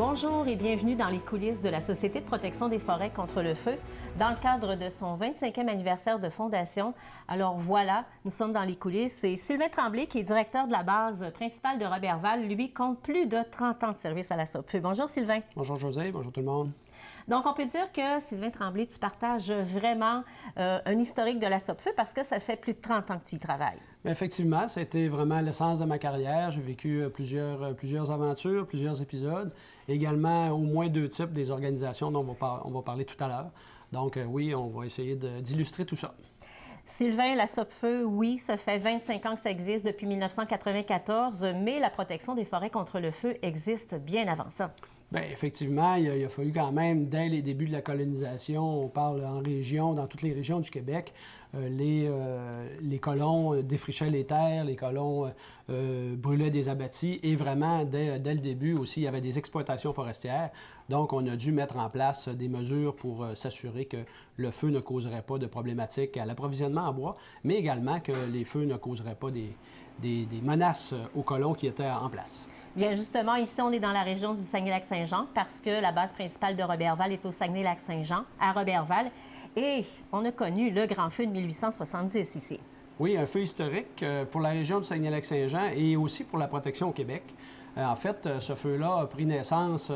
Bonjour et bienvenue dans les coulisses de la Société de protection des forêts contre le feu dans le cadre de son 25e anniversaire de fondation. Alors voilà, nous sommes dans les coulisses et Sylvain Tremblay, qui est directeur de la base principale de Roberval, lui compte plus de 30 ans de service à la SOPFEU. Bonjour Sylvain. Bonjour José, bonjour tout le monde. Donc, on peut dire que, Sylvain Tremblay, tu partages vraiment un historique de la SOPFEU parce que ça fait plus de 30 ans que tu y travailles. Bien, effectivement, ça a été vraiment l'essence de ma carrière. J'ai vécu plusieurs aventures, plusieurs épisodes. Également, au moins 2 types des organisations dont on va parler tout à l'heure. Donc, oui, on va essayer d'illustrer tout ça. Sylvain, la SOPFEU, oui, ça fait 25 ans que ça existe depuis 1994, mais la protection des forêts contre le feu existe bien avant ça. Bien, effectivement, il a fallu quand même, dès les débuts de la colonisation, on parle en région, dans toutes les régions du Québec, les colons défrichaient les terres, les colons brûlaient des abatis et vraiment, dès le début aussi, il y avait des exploitations forestières. Donc, on a dû mettre en place des mesures pour s'assurer que le feu ne causerait pas de problématiques à l'approvisionnement en bois, mais également que les feux ne causeraient pas des menaces aux colons qui étaient en place. Bien, justement, ici, on est dans la région du Saguenay-Lac-Saint-Jean parce que la base principale de Roberval est au Saguenay-Lac-Saint-Jean, à Roberval. Et on a connu le grand feu de 1870 ici. Oui, un feu historique pour la région du Saguenay-Lac-Saint-Jean et aussi pour la protection au Québec. En fait, ce feu-là a pris naissance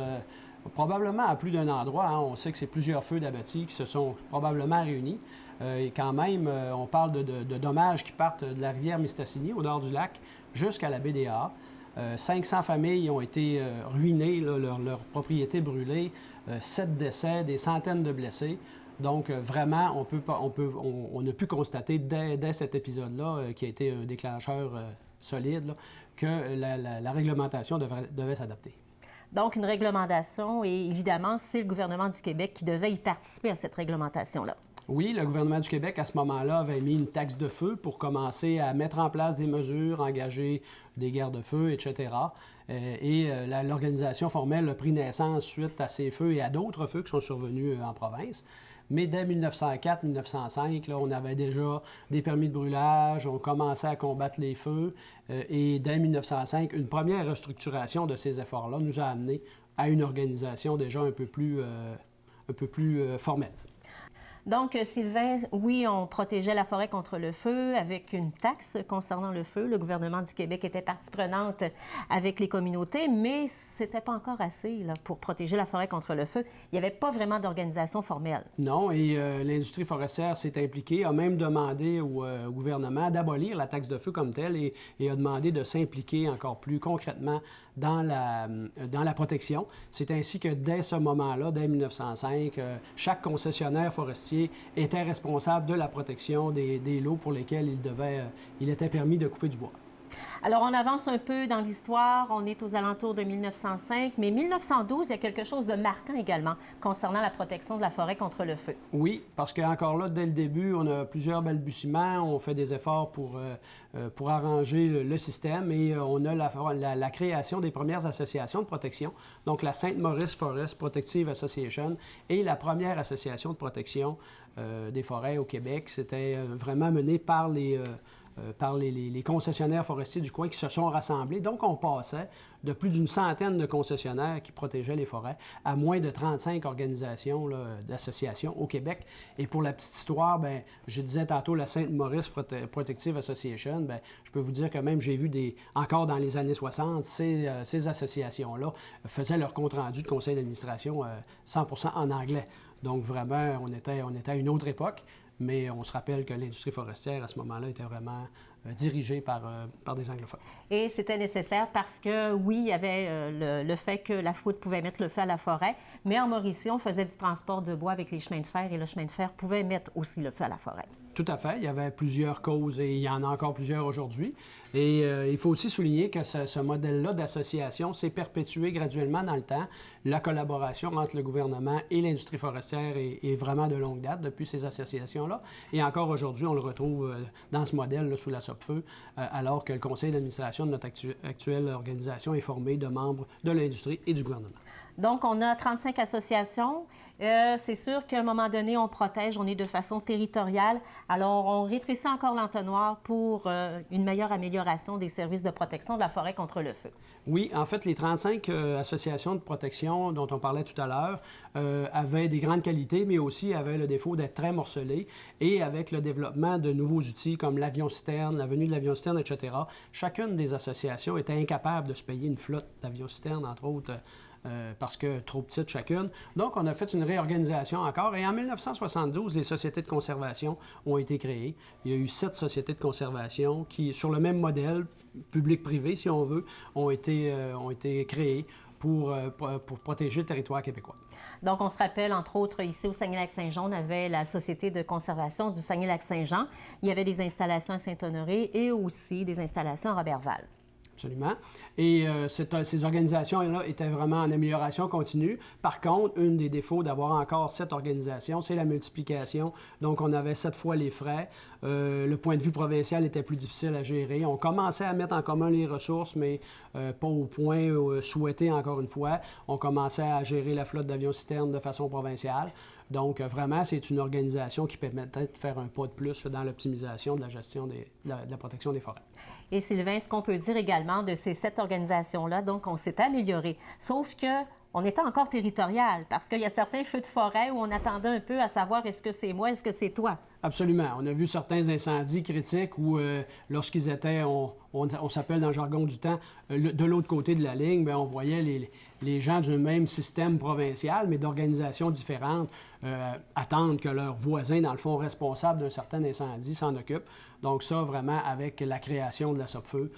probablement à plus d'un endroit. Hein. On sait que c'est plusieurs feux d'abattis qui se sont probablement réunis. Et quand même, on parle de dommages qui partent de la rivière Mistassini, au nord du lac, jusqu'à la baie des Hars. 500 familles ont été ruinées, leurs propriétés brûlées, 7 décès, des centaines de blessés. Donc, vraiment, on a pu constater dès cet épisode-là, qui a été un déclencheur solide, là, que la réglementation devait s'adapter. Donc, une réglementation, et évidemment, c'est le gouvernement du Québec qui devait y participer à cette réglementation-là. Oui, le gouvernement du Québec, à ce moment-là, avait mis une taxe de feu pour commencer à mettre en place des mesures, engager des garde-feux, etc. L'organisation formelle a pris naissance suite à ces feux et à d'autres feux qui sont survenus en province. Mais dès 1904-1905, on avait déjà des permis de brûlage, on commençait à combattre les feux. Et dès 1905, une première restructuration de ces efforts-là nous a amené à une organisation déjà un peu plus formelle. Donc, Sylvain, oui, on protégeait la forêt contre le feu avec une taxe concernant le feu. Le gouvernement du Québec était partie prenante avec les communautés, mais c'était pas encore assez là, pour protéger la forêt contre le feu. Il n'y avait pas vraiment d'organisation formelle. Non, et l'industrie forestière s'est impliquée, a même demandé au gouvernement d'abolir la taxe de feu comme telle et a demandé de s'impliquer encore plus concrètement dans la protection. C'est ainsi que dès ce moment-là, dès 1905, chaque concessionnaire forestier était responsable de la protection des lots pour lesquels il était permis de couper du bois. Alors, on avance un peu dans l'histoire. On est aux alentours de 1905, mais 1912, il y a quelque chose de marquant également concernant la protection de la forêt contre le feu. Oui, parce qu'encore là, dès le début, on a plusieurs balbutiements. On fait des efforts pour arranger le système et on a la création des premières associations de protection, donc la Sainte-Maurice Forest Protective Association et la première association de protection des forêts au Québec. C'était vraiment mené par les concessionnaires forestiers du coin qui se sont rassemblés. Donc, on passait de plus d'une centaine de concessionnaires qui protégeaient les forêts à moins de 35 organisations d'associations au Québec. Et pour la petite histoire, bien, je disais tantôt la Sainte-Maurice Protective Association, bien, je peux vous dire que même j'ai vu encore dans les années 60, ces associations-là faisaient leur compte-rendu de conseil d'administration 100% en anglais. Donc, vraiment, on était à une autre époque. Mais on se rappelle que l'industrie forestière, à ce moment-là, était vraiment dirigée par des anglophones. Et c'était nécessaire parce que, oui, il y avait le fait que la foudre pouvait mettre le feu à la forêt, mais en Mauricie, on faisait du transport de bois avec les chemins de fer et le chemin de fer pouvait mettre aussi le feu à la forêt. Tout à fait. Il y avait plusieurs causes et il y en a encore plusieurs aujourd'hui. Et il faut aussi souligner que ce modèle-là d'association s'est perpétué graduellement dans le temps. La collaboration entre le gouvernement et l'industrie forestière est vraiment de longue date depuis ces associations-là. Et encore aujourd'hui, on le retrouve dans ce modèle là, sous la SOPFEU, alors que le conseil d'administration de notre actuelle organisation est formé de membres de l'industrie et du gouvernement. Donc, on a 35 associations. C'est sûr qu'à un moment donné, on protège, on est de façon territoriale. Alors, on rétrécit encore l'entonnoir pour une meilleure amélioration des services de protection de la forêt contre le feu. Oui, en fait, les 35 associations de protection dont on parlait tout à l'heure avaient des grandes qualités, mais aussi avaient le défaut d'être très morcelées. Et avec le développement de nouveaux outils comme l'avion-citerne, la venue de l'avion-citerne, etc., chacune des associations était incapable de se payer une flotte d'avion-citerne, entre autres, parce que trop petites chacune. Donc, on a fait une réorganisation encore. Et en 1972, les sociétés de conservation ont été créées. Il y a eu 7 sociétés de conservation qui, sur le même modèle, public-privé, si on veut, ont été créées pour protéger le territoire québécois. Donc, on se rappelle, entre autres, ici au Saguenay-Lac-Saint-Jean, on avait la Société de conservation du Saguenay-Lac-Saint-Jean. Il y avait des installations à Saint-Honoré et aussi des installations à Roberval. Absolument. Et ces organisations-là étaient vraiment en amélioration continue. Par contre, un des défauts d'avoir encore 7 organisations, c'est la multiplication. Donc, on avait 7 fois les frais. Le point de vue provincial était plus difficile à gérer. On commençait à mettre en commun les ressources, mais pas au point souhaité, encore une fois. On commençait à gérer la flotte d'avions-citernes de façon provinciale. Donc, vraiment, c'est une organisation qui permettait de faire un pas de plus dans l'optimisation de la gestion de la protection des forêts. Et Sylvain, ce qu'on peut dire également de ces 7 organisations-là, donc on s'est amélioré. Sauf que on était encore territorial parce qu'il y a certains feux de forêt où on attendait un peu à savoir est-ce que c'est moi, est-ce que c'est toi? Absolument. On a vu certains incendies critiques où, lorsqu'ils étaient, on s'appelle dans le jargon du temps, de l'autre côté de la ligne, bien, on voyait les gens du même système provincial, mais d'organisations différentes, attendre que leurs voisins, dans le fond, responsables d'un certain incendie, s'en occupent. Donc ça, vraiment, avec la création de la SOPFEU,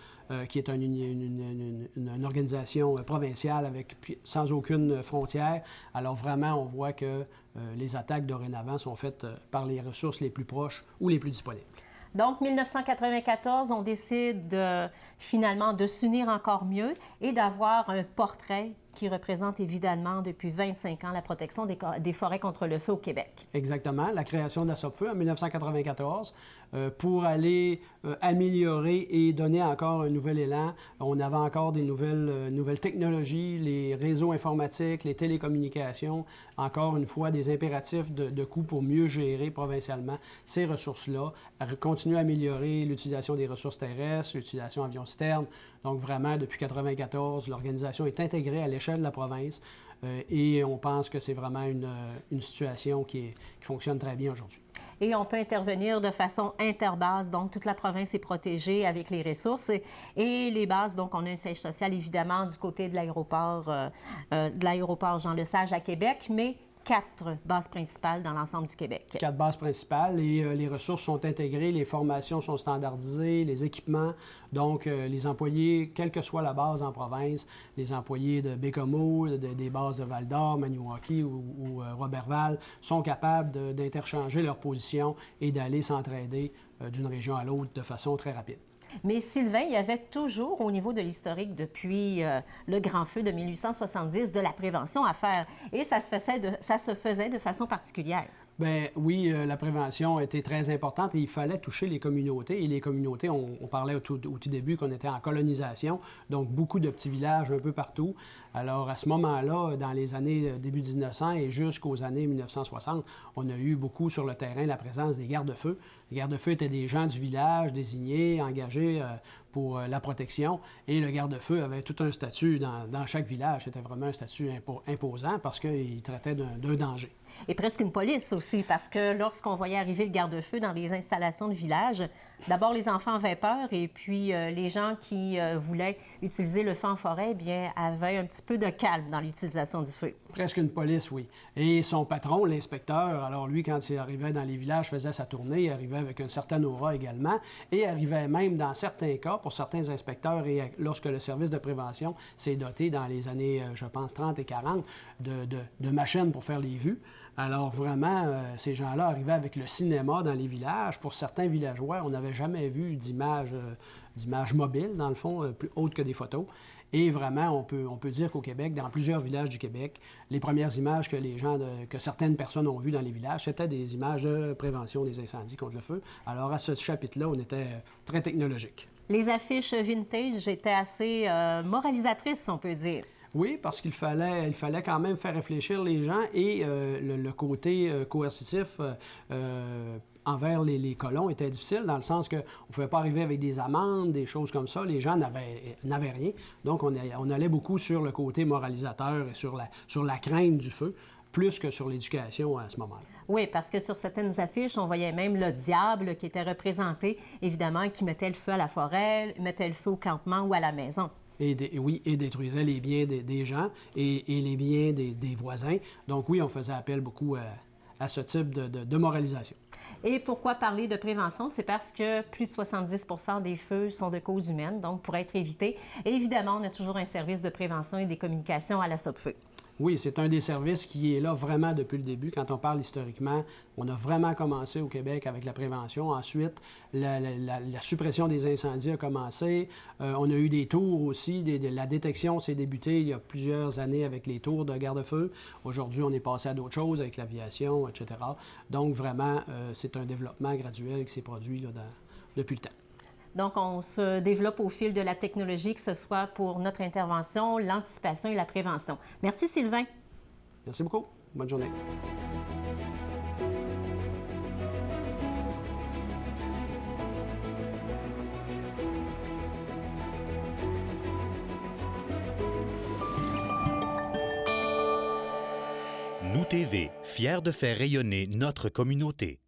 qui est une organisation provinciale sans aucune frontière. Alors vraiment, on voit que les attaques dorénavant sont faites par les ressources les plus proches ou les plus disponibles. Donc, 1994, on décide finalement de s'unir encore mieux et d'avoir un portrait qui représente évidemment depuis 25 ans la protection des forêts contre le feu au Québec. Exactement, la création de la SOPFEU en 1994 pour aller améliorer et donner encore un nouvel élan. On avait encore des nouvelles technologies, les réseaux informatiques, les télécommunications, encore une fois des impératifs de coûts pour mieux gérer provincialement ces ressources-là, continuer à améliorer l'utilisation des ressources terrestres, l'utilisation avion-citerne. Donc vraiment, depuis 1994, l'organisation est intégrée à l'échelle de la province et on pense que c'est vraiment une situation qui fonctionne très bien aujourd'hui. Et on peut intervenir de façon interbase, donc toute la province est protégée avec les ressources et les bases. Donc, on a un siège social, évidemment, du côté de l'aéroport Jean-Lesage à Québec, mais 4 bases principales dans l'ensemble du Québec. 4 bases principales et les ressources sont intégrées, les formations sont standardisées, les équipements. Donc, les employés, quelle que soit la base en province, les employés de Bécomo, des bases de Val-d'Or, Maniwaki ou Roberval, sont capables d'interchanger leurs positions et d'aller s'entraider d'une région à l'autre de façon très rapide. Mais Sylvain, il y avait toujours, au niveau de l'historique, depuis le grand feu de 1870, de la prévention à faire. Et ça se faisait de façon particulière. Bien, oui, la prévention était très importante et il fallait toucher les communautés. Et les communautés, on parlait au tout début qu'on était en colonisation, donc beaucoup de petits villages un peu partout. Alors, à ce moment-là, dans les années début 1900 et jusqu'aux années 1960, on a eu beaucoup sur le terrain la présence des gardes-feux. Les gardes-feux étaient des gens du village désignés, engagés pour la protection. Et le garde-feu avait tout un statut dans chaque village. C'était vraiment un statut imposant parce qu'il traitait d'un danger. Et presque une police aussi, parce que lorsqu'on voyait arriver le garde-feu dans les installations de village, d'abord les enfants avaient peur et puis les gens qui voulaient utiliser le feu en forêt, bien, avaient un petit peu de calme dans l'utilisation du feu. Presque une police, oui. Et son patron, l'inspecteur, alors lui, quand il arrivait dans les villages, faisait sa tournée, il arrivait avec un certain aura également, et arrivait même, dans certains cas, pour certains inspecteurs, et lorsque le service de prévention s'est doté dans les années, je pense, 30 et 40, de machines pour faire les vues. Alors vraiment, ces gens-là arrivaient avec le cinéma dans les villages. Pour certains villageois, on n'avait jamais vu d'images mobiles, dans le fond, plus hautes que des photos. Et vraiment, on peut dire qu'au Québec, dans plusieurs villages du Québec, les premières images que certaines personnes ont vues dans les villages, c'était des images de prévention des incendies contre le feu. Alors à ce chapitre-là, on était très technologique. Les affiches vintage étaient assez moralisatrices, on peut dire. Oui, parce il fallait quand même faire réfléchir les gens et le côté coercitif envers les colons était difficile dans le sens qu'on ne pouvait pas arriver avec des amendes, des choses comme ça. Les gens n'avaient rien. Donc, on allait beaucoup sur le côté moralisateur et sur la crainte du feu, plus que sur l'éducation à ce moment-là. Oui, parce que sur certaines affiches, on voyait même le diable qui était représenté, évidemment, qui mettait le feu à la forêt, mettait le feu au campement ou à la maison. Et détruisait les biens des gens et les biens des voisins. Donc oui, on faisait appel beaucoup à ce type de moralisation. Et pourquoi parler de prévention? C'est parce que plus de 70 des feux sont de cause humaine, donc pour être évités. Et évidemment, on a toujours un service de prévention et des communications à la SOPFEU. Oui, c'est un des services qui est là vraiment depuis le début. Quand on parle historiquement, on a vraiment commencé au Québec avec la prévention. Ensuite, la suppression des incendies a commencé. On a eu des tours aussi. La détection s'est débutée il y a plusieurs années avec les tours de garde-feu. Aujourd'hui, on est passé à d'autres choses avec l'aviation, etc. Donc, vraiment, c'est un développement graduel qui s'est produit là, depuis le temps. Donc, on se développe au fil de la technologie, que ce soit pour notre intervention, l'anticipation et la prévention. Merci, Sylvain. Merci beaucoup. Bonne journée. Nous TV, fiers de faire rayonner notre communauté.